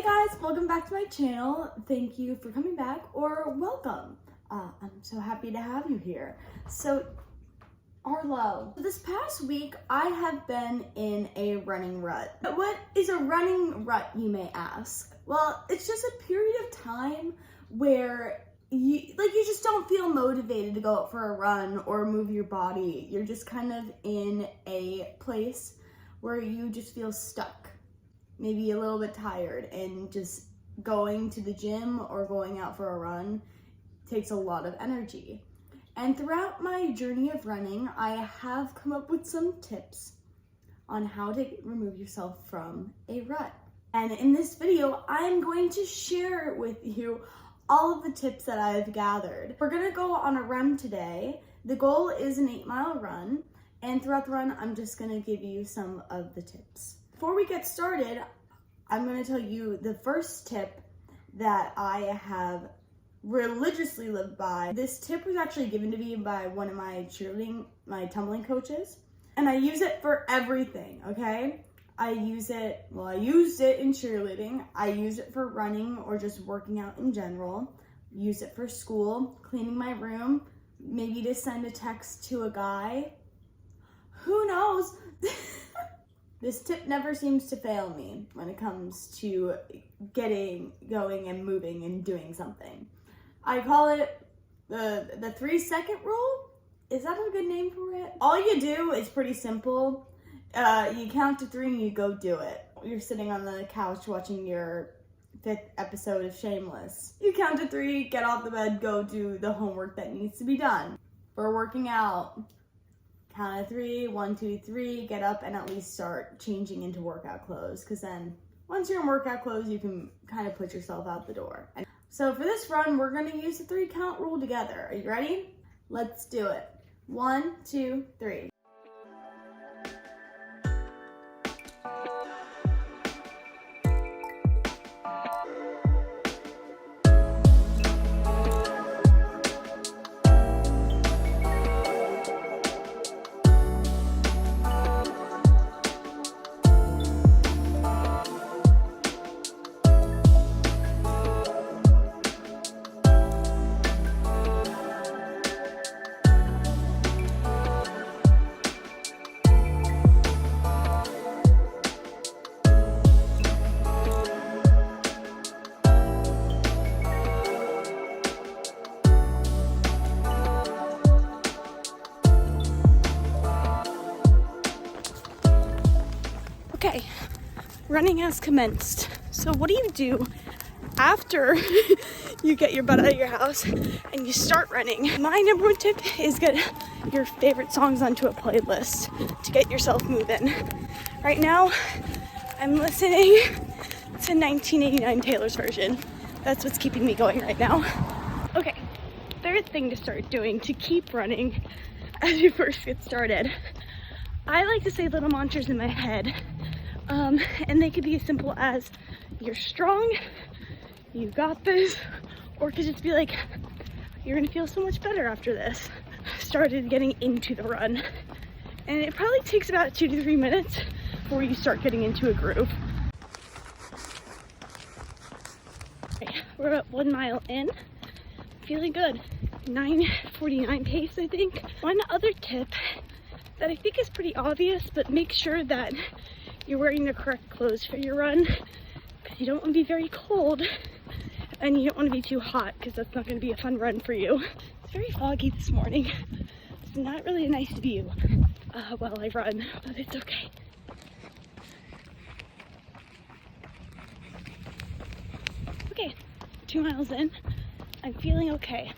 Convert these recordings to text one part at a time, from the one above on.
guys, welcome back to my channel. Thank you for coming back, or welcome. I'm so happy to have you here. So, Arlo, this past week I have been in a running rut. What is a running rut, you may ask? Well, it's just a period of time where you just don't feel motivated to go out for a run or move your body. You're just kind of in a place where you just feel stuck, maybe a little bit tired, and just going to the gym or going out for a run takes a lot of energy. And throughout my journey of running, I have come up with some tips on how to remove yourself from a rut. And in this video, I'm going to share with you all of the tips that I've gathered. We're gonna go on a run today. The goal is an 8-mile run, and throughout the run, I'm just gonna give you some of the tips. Before we get started, I'm gonna tell you the first tip that I have religiously lived by. This tip was actually given to me by one of my tumbling coaches, and I use it for everything, okay? I used it in cheerleading. I use it for running or just working out in general. Use it for school, cleaning my room, maybe to send a text to a guy. Who knows? This tip never seems to fail me when it comes to getting going and moving and doing something. I call it the 3-second rule. Is that a good name for it? All you do is pretty simple. You count to 3 and you go do it. You're sitting on the couch watching your 5th episode of Shameless. You count to 3, get off the bed, go do the homework that needs to be done. For working out, count to 3, 1, 2, 3, get up and at least start changing into workout clothes, because then once you're in workout clothes, you can kind of put yourself out the door. So for this run, we're gonna use the 3-count rule together. Are you ready? Let's do it. 1, 2, 3. Okay, running has commenced. So what do you do after you get your butt out of your house and you start running? My number one tip is get your favorite songs onto a playlist to get yourself moving. Right now, I'm listening to 1989 Taylor's version. That's what's keeping me going right now. Okay, third thing to start doing to keep running as you first get started. I like to say little mantras in my head. And they could be as simple as, you're strong, you got this, or it could just be like, you're gonna feel so much better after this. Started getting into the run. And it probably takes about 2 to 3 minutes before you start getting into a groove. Okay, we're about 1 mile in, feeling good. 9:49 pace, I think. One other tip that I think is pretty obvious, but make sure that you're wearing the correct clothes for your run, because you don't want to be very cold and you don't want to be too hot, because that's not going to be a fun run for you. It's very foggy this morning. It's not really a nice view while I run, but it's okay. Okay, 2 miles in, I'm feeling okay.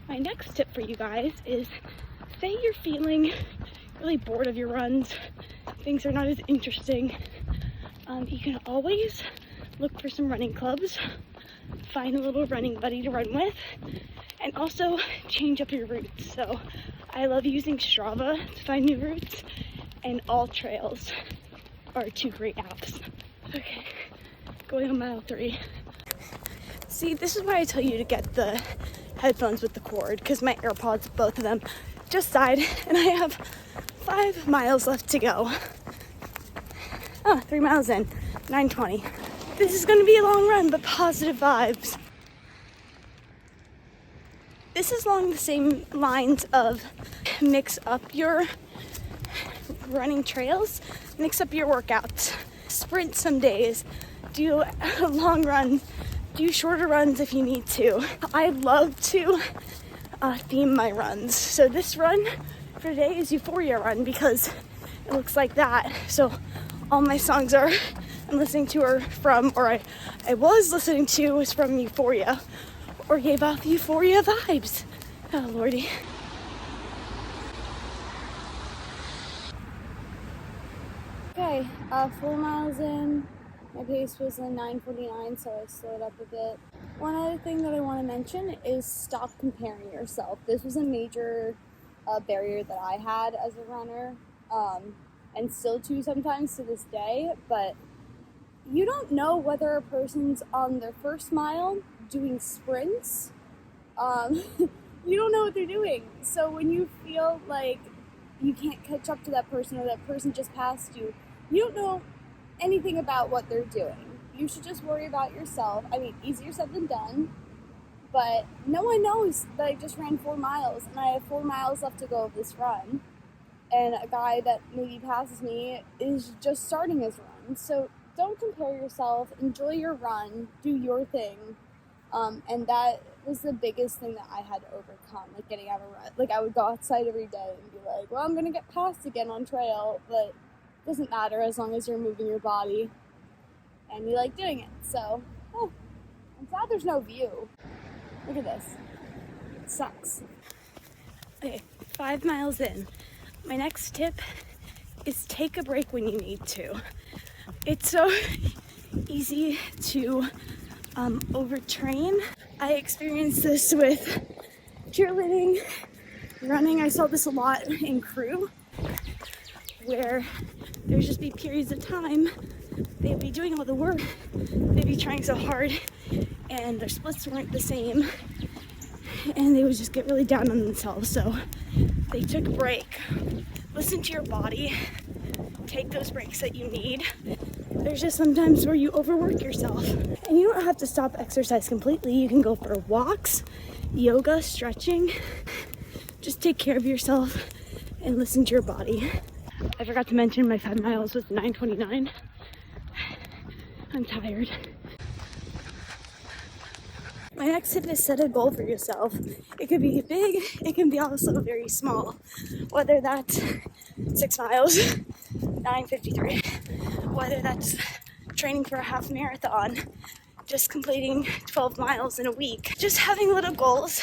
My next tip for you guys is, say you're feeling really bored of your runs, things are not as interesting, you can always look for some running clubs, find a little running buddy to run with, and also change up your routes. So I love using Strava to find new routes, and All Trails are 2 great apps. Okay, going on mile 3. See, this is why I tell you to get the headphones with the cord, because my AirPods, both of them, just died, and I have 5 miles left to go. 3 miles in, 9:20. This is gonna be a long run, but positive vibes. This is along the same lines of mix up your running trails, mix up your workouts. Sprint some days, do a long run, do shorter runs if you need to. I love to theme my runs. So this run for today is Euphoria Run because it looks like that. So all my songs I'm listening to are from, or I was listening to was from Euphoria, or gave off Euphoria vibes. Oh lordy. Okay, 4 miles in. My pace was in 9:49, so I slowed up a bit. One other thing that I want to mention is stop comparing yourself. This was a major barrier that I had as a runner, and still do sometimes to this day, but you don't know whether a person's on their first mile doing sprints. You don't know what they're doing. So when you feel like you can't catch up to that person or that person just passed you, you don't know anything about what they're doing. You should just worry about yourself. I mean, easier said than done, but no one knows that I just ran 4 miles and I have 4 miles left to go of this run. And a guy that maybe passes me is just starting his run. So don't compare yourself, enjoy your run, do your thing. And that was the biggest thing that I had to overcome, like getting out of run. Like I would go outside every day and be like, well, I'm gonna get passed again on trail, but it doesn't matter as long as you're moving your body and you like doing it. So, I'm sad there's no view. Look at this. It sucks. Okay, 5 miles in. My next tip is take a break when you need to. It's so easy to overtrain. I experienced this with cheerleading, running. I saw this a lot in crew, where there'd just be periods of time they'd be doing all the work, they'd be trying so hard, and their splits weren't the same, and they would just get really down on themselves. So they took a break. Listen to your body, take those breaks that you need. There's just sometimes where you overwork yourself, and you don't have to stop exercise completely. You can go for walks, yoga, stretching. Just take care of yourself and listen to your body. I forgot to mention my 5 miles was 9:29. I'm tired. My next tip is set a goal for yourself. It could be big, it can be also very small. Whether that's 6 miles, 9:53, whether that's training for a half marathon, just completing 12 miles in a week. Just having little goals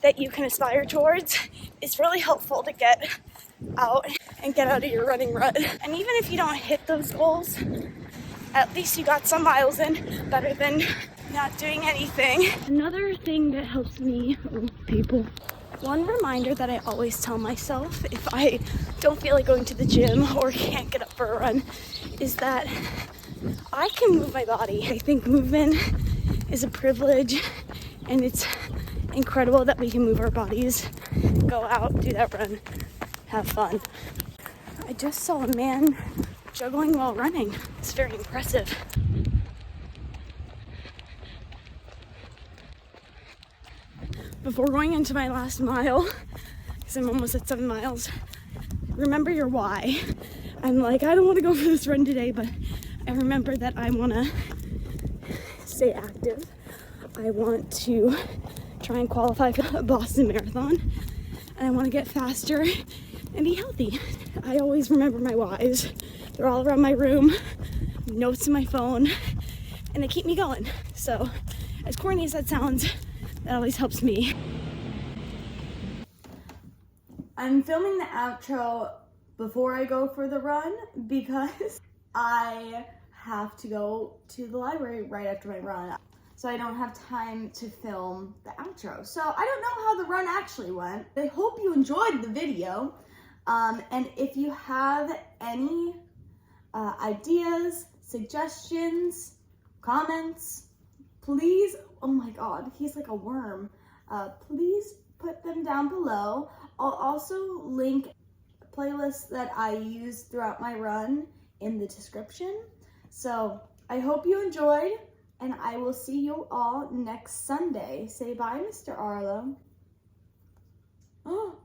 that you can aspire towards is really helpful to get out and get out of your running rut. And even if you don't hit those goals, at least you got some miles in, better than not doing anything. Another thing that helps me, one reminder that I always tell myself if I don't feel like going to the gym or can't get up for a run is that I can move my body. I think movement is a privilege, and it's incredible that we can move our bodies, go out, do that run, have fun. I just saw a man juggling while running. It's very impressive. Before going into my last mile, because I'm almost at 7 miles, remember your why. I'm like, I don't want to go for this run today, but I remember that I want to stay active. I want to try and qualify for a Boston Marathon, and I want to get faster and be healthy. I always remember my whys. They're all around my room, notes in my phone, and they keep me going. So, as corny as that sounds, that always helps me. I'm filming the outro before I go for the run because I have to go to the library right after my run. So I don't have time to film the outro. So I don't know how the run actually went. I hope you enjoyed the video. And if you have any ideas, suggestions, comments, please, oh my God, he's like a worm. Please put them down below. I'll also link playlists that I use throughout my run in the description. So I hope you enjoyed, and I will see you all next Sunday. Say bye, Mr. Arlo. Oh.